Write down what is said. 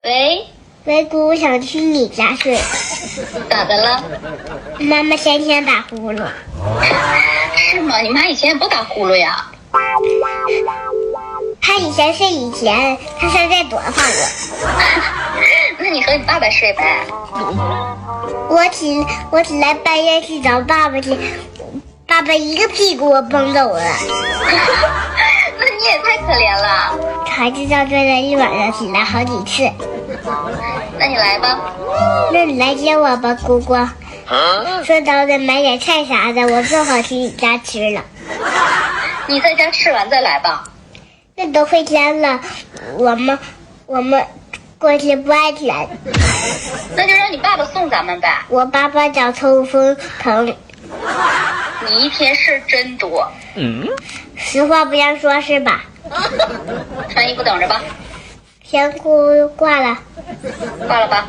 喂，喂，姑，我想去你家睡。咋的了？妈妈天天打呼噜。是吗？你妈以前也不打呼噜呀？她以前睡以前，她现在躲放我。那你和你爸爸睡呗。我起来半夜去找爸爸去，爸爸一个屁股我崩走了。那你也太可怜了。孩子叫睡了一晚上，起来好几次。那你来吧。那你来接我吧，姑姑。说早点买点菜啥的，我做好去你家吃了。你在家吃完再来吧。那都会天了，我们过去不安全。那就让你爸爸送咱们呗。我爸爸脚抽风疼。你一天事真多。实话不让说是吧？穿衣服等着吧。先姑挂了。挂了吧。